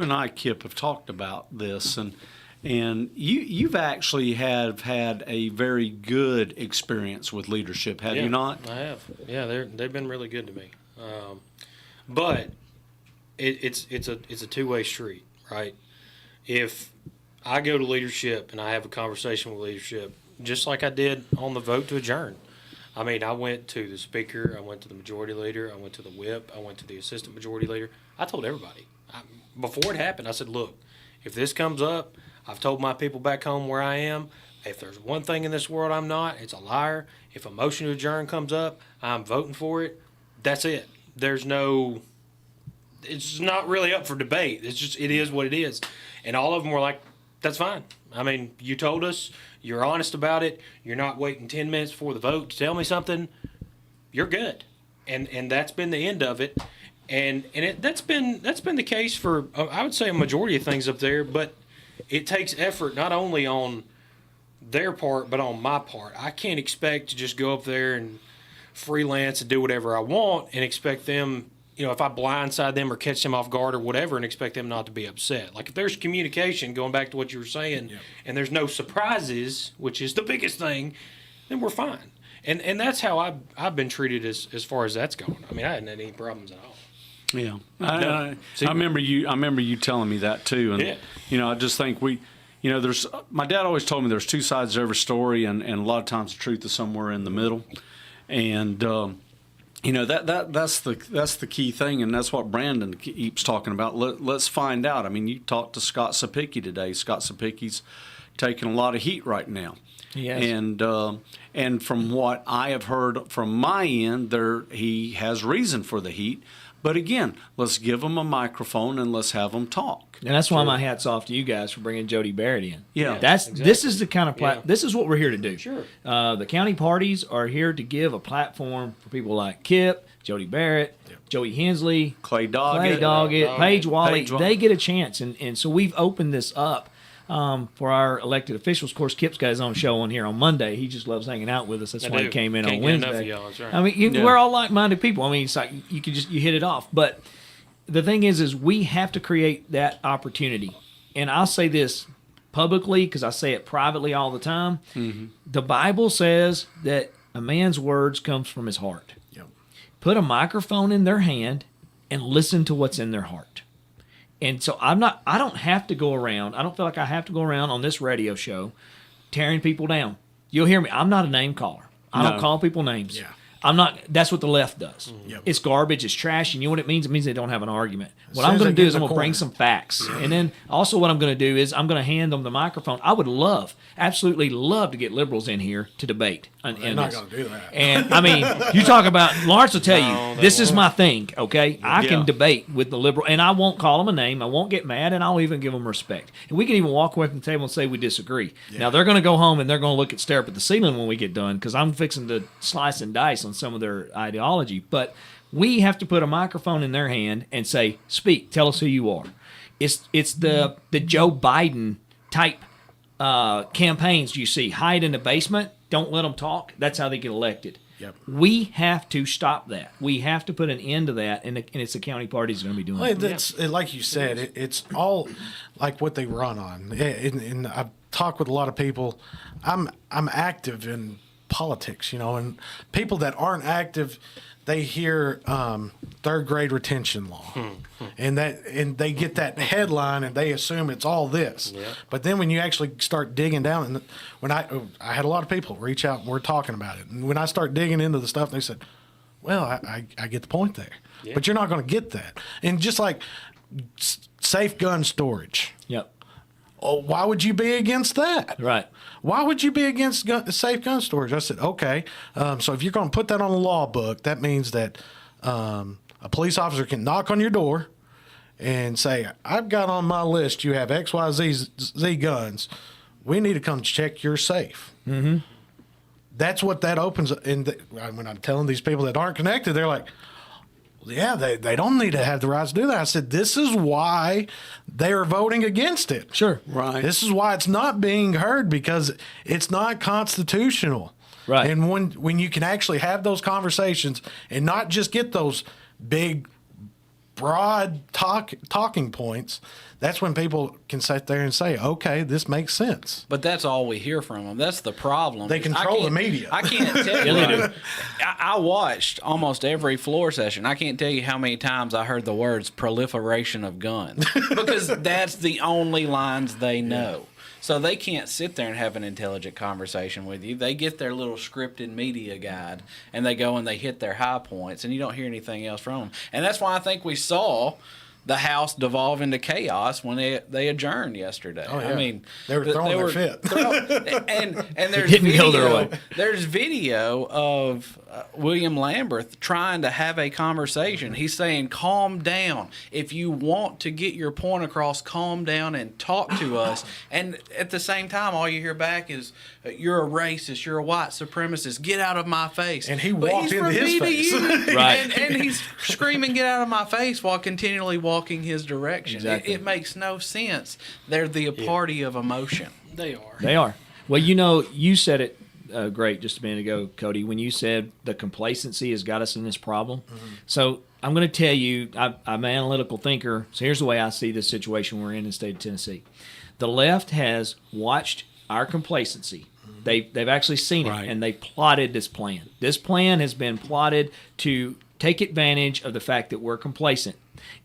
and I, Kip, have talked about this, and you've actually have had a very good experience with leadership, have you not? I have. Yeah, they've been really good to me. But it's a two-way street, right? If I go to leadership and I have a conversation with leadership, just like I did on the vote to adjourn. I mean, I went to the speaker, I went to the majority leader, I went to the whip, I went to the assistant majority leader. I told everybody. Before it happened, I said, look, if this comes up, I've told my people back home where I am, if there's one thing in this world I'm not, it's a liar. If a motion to adjourn comes up, I'm voting for it. That's it. It's not really up for debate. It is what it is. And all of them were like, that's fine. I mean, you told us, you're honest about it, you're not waiting 10 minutes before the vote to tell me something, you're good. And that's been the end of it. And that's been the case for, I would say, a majority of things up there, but it takes effort not only on their part, but on my part. I can't expect to just go up there and freelance and do whatever I want and expect them, if I blindside them or catch them off guard or whatever, and expect them not to be upset. Like, if there's communication, going back to what you were saying, and there's no surprises, which is the biggest thing, then we're fine. And that's how I've been treated as far as that's going. I mean, I hadn't had any problems at all. Yeah, I remember you telling me that too, and I just think there's my dad always told me there's two sides to every story, and a lot of times the truth is somewhere in the middle, and that's the key thing, and that's what Brandon keeps talking about. Let's find out. I mean, you talked to Scott Sapicki today. Scott Sapicki's taking a lot of heat right now. Yes. And from what I have heard from my end, he has reason for the heat. But again, let's give him a microphone and let's have him talk. And that's why my hat's off to you guys for bringing Jody Barrett in. Yeah, This is the kind of this is what we're here to do. Sure. The county parties are here to give a platform for people like Kip, Jody Barrett, Joey Hensley, Clay Doggett, Paige Wally. They get a chance, and so we've opened this up for our elected officials. Of course, Kip's got his own show on here on Monday. He just loves hanging out with us. That's why he came in on Wednesday. Right. I mean, we're all like-minded people. I mean, it's like you hit it off. But the thing is we have to create that opportunity. And I'll say this publicly because I say it privately all the time. Mm-hmm. The Bible says that a man's words comes from his heart. Yep. Put a microphone in their hand and listen to what's in their heart. And so I don't have to go around. I don't feel like I have to go around on this radio show tearing people down. You'll hear me. I'm not a name caller. I don't call people names. Yeah. I'm not. That's what the left does. Yep. It's garbage. It's trash. And you know what it means? It means they don't have an argument. What soon I'm as going to they do get is in I'm the going to bring corner. some facts, and then also what I'm going to do is I'm going to hand them the microphone. I would absolutely love to get liberals in here to debate. They're not going to do that. And I mean, you talk about Lawrence will tell No, you they this is won't. my thing. Okay, I can Yeah. debate with the liberal, and I won't call them a name. I won't get mad, and I'll even give them respect. And we can even walk away from the table and say we disagree. Now they're going to go home and they're going to stare up at the ceiling when we get done because I'm fixing to slice and dice on some of their ideology. But we have to put a microphone in their hand and say, "Speak. Tell us who you are." It's the Joe Biden type campaigns you see. Hide in the basement. Don't let them talk. That's how they get elected. Yep. We have to stop that. We have to put an end to that, and it's the county parties going to be doing Well, it. it's like you said, it's all like what they run on. And I've talked with a lot of people. I'm active in politics, and people that aren't active, they hear third grade retention law, and they get that headline and they assume it's all this. Yeah. But then when you actually start digging down, and when I had a lot of people reach out and we're talking about it, and when I start digging into the stuff, they said, "Well, I get the point there, but you're not going to get that." And just like safe gun storage. Yep. Oh, why would you be against that? Right. Why would you be against safe gun storage? I said, okay. So if you're going to put that on the law book, that means that a police officer can knock on your door and say, "I've got on my list you have X, Y, Z guns. We need to come check your safe." Mm-hmm. That's what that opens. And when I'm telling these people that aren't connected, they're like, "Yeah, they don't need to have the rights to do that." I said, this is why they are voting against it. Sure. Right. This is why it's not being heard, because it's not constitutional. Right. And when you can actually have those conversations and not just get those big, broad talking points, that's when people can sit there and say, "Okay, this makes sense." But that's all we hear from them. That's the problem. They control I can't- the media. I can't tell Yeah, they you. do. I watched almost every floor session. I can't tell you how many times I heard the words proliferation of guns because that's the only lines they know. So they can't sit there and have an intelligent conversation with you. They get their little scripted media guide and they go and they hit their high points, and you don't hear anything else from them. And that's why I think we saw the House devolve into chaos when they adjourned yesterday. Oh, yeah. I mean, They were throwing their fit. and there's didn't go their video. way. There's video of William Lamberth trying to have a conversation. He's saying, "Calm down. If you want to get your point across, calm down and talk to us." And at the same time, all you hear back is, "You're a racist. You're a white supremacist. Get out of my face." And he But walked he's into from his me to face. you. Right. And he's screaming, "Get out of my face," while continually walking his direction. Exactly. It makes no sense. They're the party of emotion. They are. They are. Well, you said it great just a minute ago, Cody, when you said the complacency has got us in this problem. Mm-hmm. So I'm going to tell you, I'm an analytical thinker. So here's the way I see this situation we're in the state of Tennessee. The left has watched our complacency. They've actually seen it, Right. and they plotted this plan. This plan has been plotted to take advantage of the fact that we're complacent.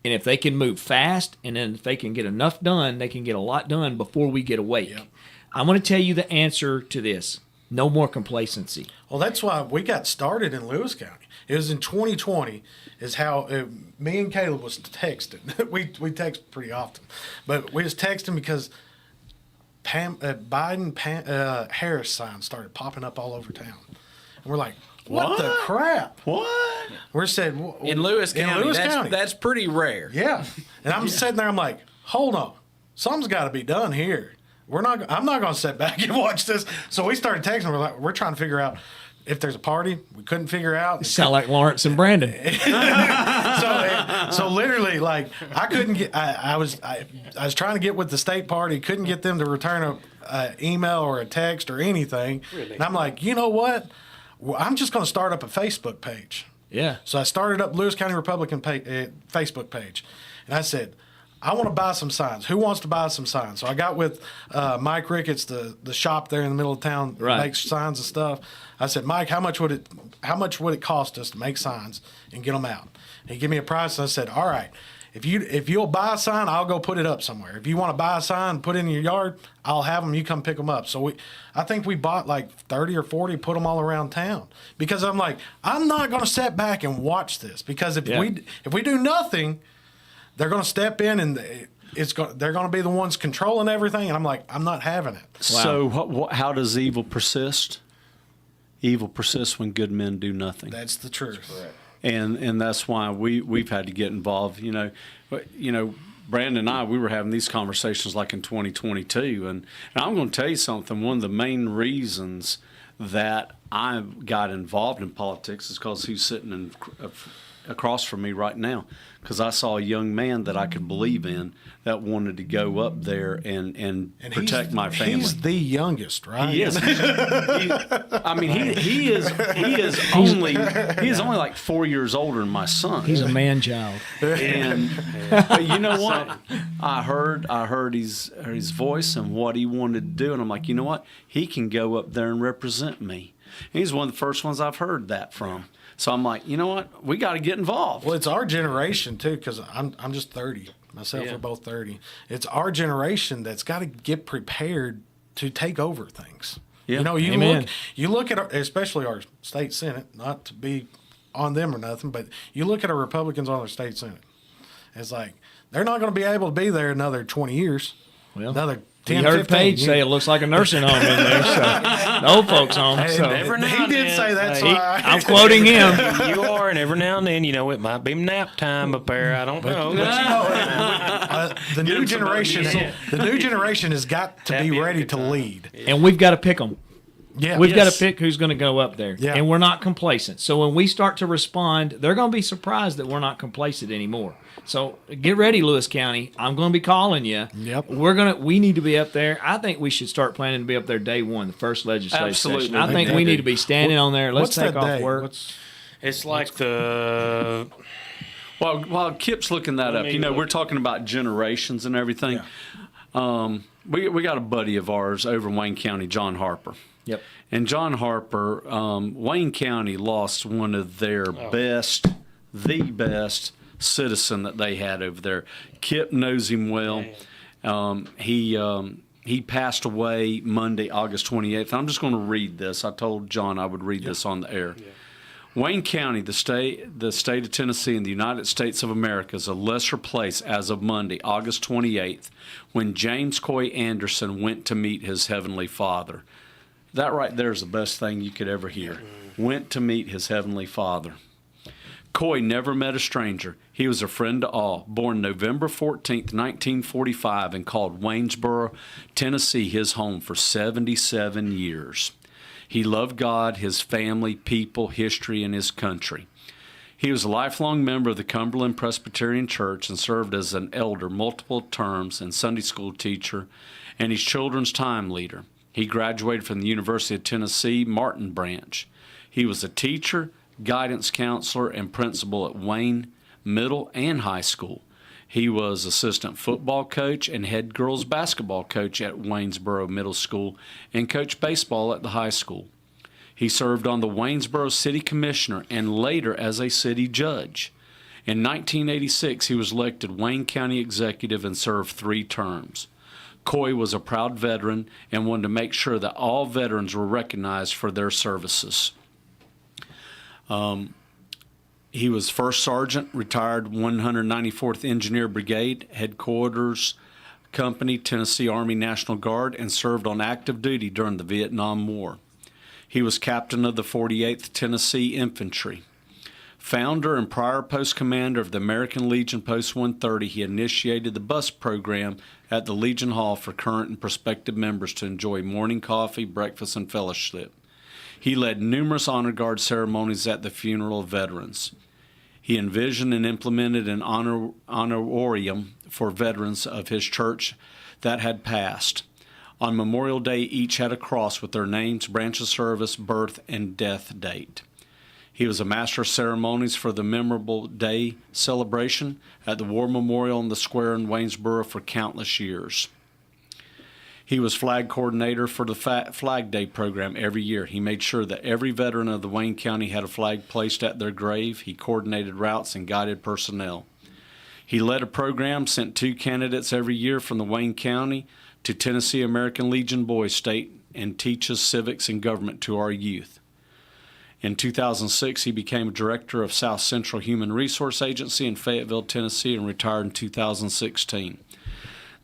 And if they can move fast, and then if they can get enough done, they can get a lot done before we get awake. Yep. I'm going to tell you the answer to this. No more complacency. Well, that's why we got started in Lewis County. It was in 2020 is how me and Caleb was texting. we text pretty often. But we was texting because Harris signs started popping up all over town. And we're like, what the crap? What? We're said In Lewis County, that's pretty rare. Yeah. And I'm sitting there, I'm like, hold on. Something's got to be done here. I'm not going to sit back and watch this. So we started texting. We're trying to figure out if there's a party. We couldn't figure out. Sound like Lawrence and Brandon. So literally, like, I couldn't get. I was trying to get with the state party. Couldn't get them to return a email or a text or anything. Really? And I'm like, you know what? Well, I'm just going to start up a Facebook page. Yeah. So I started up Lewis County Republican Facebook page, and I said, I want to buy some signs. Who wants to buy some signs? So I got with Mike Ricketts, the shop there in the middle of town that Right. makes signs and stuff. I said, Mike, how much would it cost us to make signs and get them out? And he gave me a price, and I said, all right, if you'll buy a sign, I'll go put it up somewhere. If you want to buy a sign, put it in your yard, I'll have them. You come pick them up. So I think we bought like 30 or 40, put them all around town, because I'm like, I'm not going to step back and watch this, because if we do nothing, they're going to step in and they're going to be the ones controlling everything. And I'm like, I'm not having it. Wow. So how does evil persist? Evil persists when good men do nothing. That's the truth. That's and that's why we've had to get involved. Brandon and I, we were having these conversations like in 2022, and I'm going to tell you something. One of the main reasons that I got involved in politics is because he's sitting across from me right now, because I saw a young man that I could believe in that wanted to go up there and protect my family. He's the youngest, right? He is. He is only like 4 years older than my son. He's a man child. And you know what? I heard his voice and what he wanted to do, and I'm like, you know what? He can go up there and represent me. And he's one of the first ones I've heard that from. So I'm like, you know what? We got to get involved. Well, it's our generation too, because I'm just 30. Myself, we're both 30. It's our generation that's got to get prepared to take over things. Yeah. You know, you look at especially our state senate, not to be on them or nothing, but you look at our Republicans on our state senate. It's like they're not going to be able to be there another 20 years. Well, another 10, you heard 15 Paige years. say it looks like a nursing home in there, so the old folks home. Hey, So he did say that, so I'm quoting him. You are, and every now and then, it might be nap time up there. I don't know. The new generation, has got to be ready to lead. And we've got to pick them. Yeah, We've got to pick who's going to go up there. Yeah. And we're not complacent. So when we start to respond, they're going to be surprised that we're not complacent anymore. So get ready, Lewis County. I'm going to be calling you. Yep. We need to be up there. I think we should start planning to be up there day one, the first legislative Absolutely. session. I think we need to be standing on there. Let's take off work. It's like the... While Kip's looking that up, we're talking about generations and everything. Yeah. We got a buddy of ours over in Wayne County, John Harper. Yep. And John Harper, Wayne County lost one of their the best citizen that they had over there. Kip knows him well. He passed away Monday, August 28th. I'm just going to read this. I told John I would read this on the air. Yeah. Wayne County, the state of Tennessee in the United States of America, is a lesser place as of Monday, August 28th, when James Coy Anderson went to meet his Heavenly Father. That right there is the best thing you could ever hear. Went to meet his Heavenly Father. Coy never met a stranger. He was a friend to all. Born November 14th, 1945, and called Waynesboro, Tennessee, his home for 77 years. He loved God, his family, people, history, and his country. He was a lifelong member of the Cumberland Presbyterian Church and served as an elder multiple terms and Sunday school teacher and his children's time leader. He graduated from the University of Tennessee, Martin Branch. He was a teacher, guidance counselor, and principal at Wayne Middle and High School. He was assistant football coach and head girls basketball coach at Waynesboro Middle School and coached baseball at the high school. He served on the Waynesboro City Commissioner and later as a city judge. In 1986, he was elected Wayne County Executive and served 3 terms. Coy was a proud veteran and wanted to make sure that all veterans were recognized for their services. He was First Sergeant, retired 194th Engineer Brigade, Headquarters Company, Tennessee Army National Guard, and served on active duty during the Vietnam War. He was captain of the 48th Tennessee Infantry. Founder and prior post commander of the American Legion Post 130, he initiated the bus program at the Legion Hall for current and prospective members to enjoy morning coffee, breakfast, and fellowship. He led numerous honor guard ceremonies at the funeral of veterans. He envisioned and implemented an honorarium for veterans of his church that had passed. On Memorial Day, each had a cross with their names, branch of service, birth, and death date. He was a master of ceremonies for the memorable day celebration at the War Memorial in the square in Waynesboro for countless years. He was flag coordinator for the Flag Day program every year. He made sure that every veteran of the Wayne County had a flag placed at their grave. He coordinated routes and guided personnel. He led a program, sent 2 candidates every year from the Wayne County to Tennessee American Legion Boys State, and teaches civics and government to our youth. In 2006, he became director of South Central Human Resource Agency in Fayetteville, Tennessee, and retired in 2016.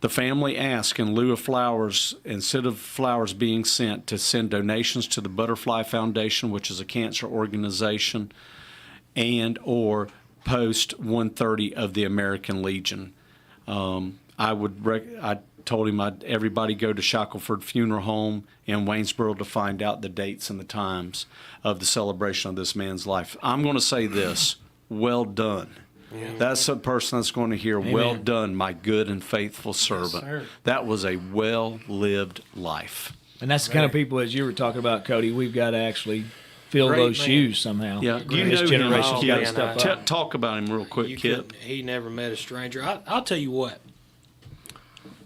The family asked, in lieu of flowers, instead of flowers being sent, to send donations to the Butterfly Foundation, which is a cancer organization, and or post 130 of the American Legion. I told him everybody go to Shackelford Funeral Home in Waynesboro to find out the dates and the times of the celebration of this man's life. I'm going to say this: well done. Yeah. That's a person that's going to hear, Amen. Well done, my good and faithful servant. Yes, that was a well-lived life. And that's the kind of people, as you were talking about, Cody, we've got to actually fill those shoes somehow. Yeah, you know, this generation's got to step up. Talk about him real quick, Kip. He never met a stranger. I'll tell you what.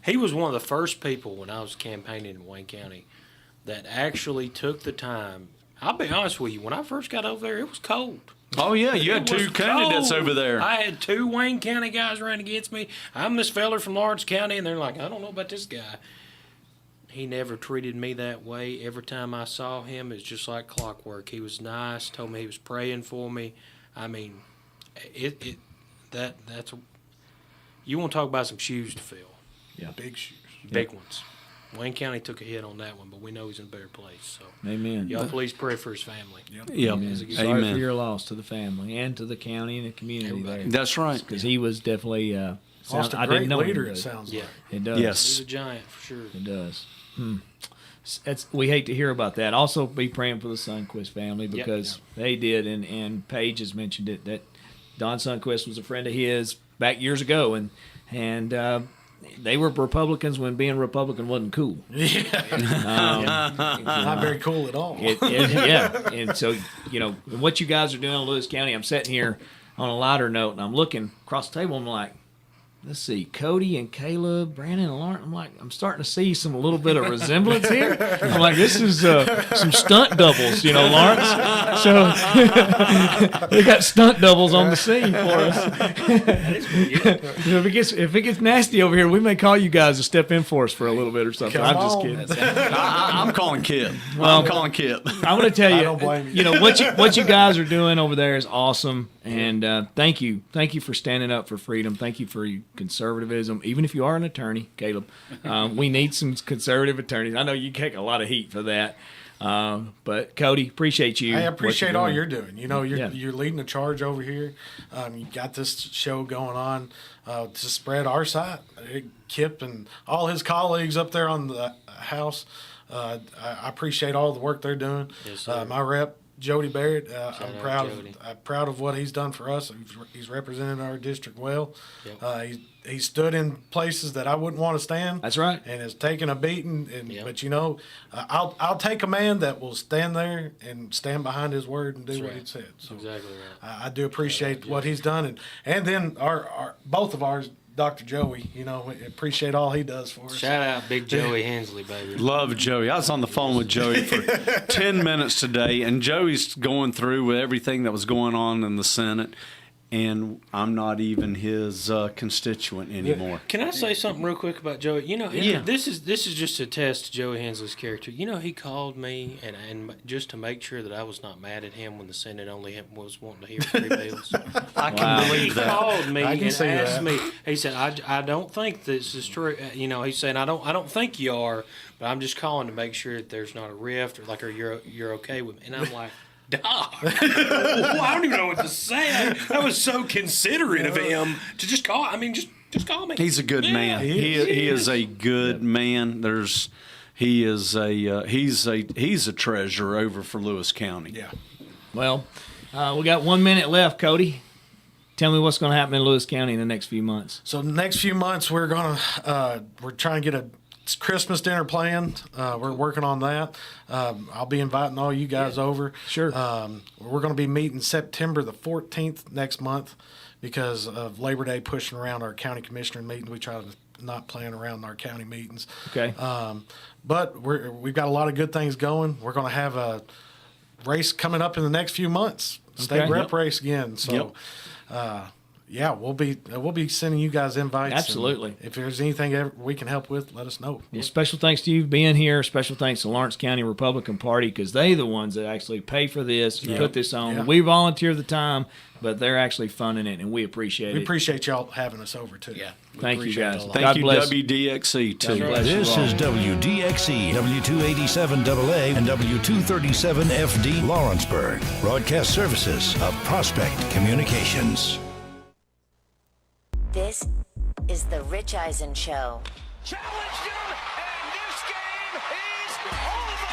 He was one of the first people when I was campaigning in Wayne County that actually took the time. I'll be honest with you, when I first got over there, it was cold. Oh, yeah, you had 2 candidates over there. I had 2 Wayne County guys running against me. I'm this feller from Lawrence County, and they're like, I don't know about this guy. He never treated me that way. Every time I saw him, it's just like clockwork. He was nice, told me he was praying for me. I mean, that's you want to talk about some shoes to fill. Yeah, big shoes. Big ones. Wayne County took a hit on that one, but we know he's in a better place. So, Amen. Y'all please pray for his family. Yep. Amen. Sorry for your loss to the family and to the county and the community there. That's right. Because he was definitely lost a great leader. It sounds like it does. Yes, he's a giant for sure. It does. We hate to hear about that. Also, be praying for the Sundquist family because they did, and Paige has mentioned it, that Don Sundquist was a friend of his back years ago, and they were Republicans when being Republican wasn't cool. Not very cool at all. And so, what you guys are doing in Lewis County, I'm sitting here on a lighter note, and I'm looking across the table, and I'm like, let's see, Cody and Caleb, Brandon and Lauren. I'm like, I'm starting to see a little bit of resemblance here. I'm like, this is some stunt doubles, Lawrence. So they got stunt doubles on the scene for us. If it gets nasty over here, we may call you guys to step in for us for a little bit or something. I'm just kidding. I'm calling Kip. I'm calling Kip. I'm going to tell you, I don't blame you. What you guys are doing over there is awesome. And thank you for standing up for freedom. Thank you for your conservatism. Even if you are an attorney, Caleb, we need some conservative attorneys. I know you take a lot of heat for that, but Cody, appreciate you. I appreciate all you're doing. You're leading the charge over here. You got this show going on to spread our side. Kip and all his colleagues up there on the House. I appreciate all the work they're doing. Yes, sir. My rep, Jody Barrett, I'm proud Jody. proud of what he's done for us. He's represented our district well. Yep. He stood in places that I wouldn't want to stand. That's right. And has taken a beating. But I'll take a man that will stand there and stand behind his word and do what he said. So exactly right. I do appreciate what he's done, and then our both of ours. Dr. Joey, we appreciate all he does for us. Shout out Big Joey Hensley, baby. Love Joey. I was on the phone with Joey for 10 minutes today, and Joey's going through with everything that was going on in the Senate, and I'm not even his constituent anymore. Can I say something real quick about Joey? This is just a test to Joey Hensley's character. He called me and just to make sure that I was not mad at him when the Senate only was wanting to hear 3 bills. I can believe that. He called me and asked that. me. He said, "I don't think this is true." He said, "I don't think you are, but I'm just calling to make sure that there's not a rift or you're okay with me." And I'm like, dog. I don't even know what to say. That was so considerate of him to just call. I mean, just call me. He's a good man. He is a good man. He's a treasure over for Lewis County. Yeah. Well, we got 1 minute left, Cody. Tell me what's going to happen in Lewis County in the next few months. So the next few months, we're trying to get a Christmas dinner planned. We're working on that. I'll be inviting all you guys over. Sure. We're going to be meeting September the 14th next month because of Labor Day pushing around our county commissioner meetings. We try to not plan around our county meetings. Okay. But we've got a lot of good things going. We're going to have a race coming up in the next few months. State rep race again. So yeah, we'll be sending you guys invites. Absolutely. If there's anything we can help with, let us know. Yeah, special thanks to you being here. Special thanks to Lawrence County Republican Party, because they the ones that actually pay for this, put this on. Yeah. We volunteer the time, but they're actually funding it, and we appreciate We it. appreciate y'all having us over too. Yeah. Thank you, guys. Thank God you, bless. WDXE, too. God bless you This all. is WDXE, W287AA, and W237FD Lawrenceburg. Broadcast services of Prospect Communications. This is The Rich Eisen Show. Challenged him, and this game is over.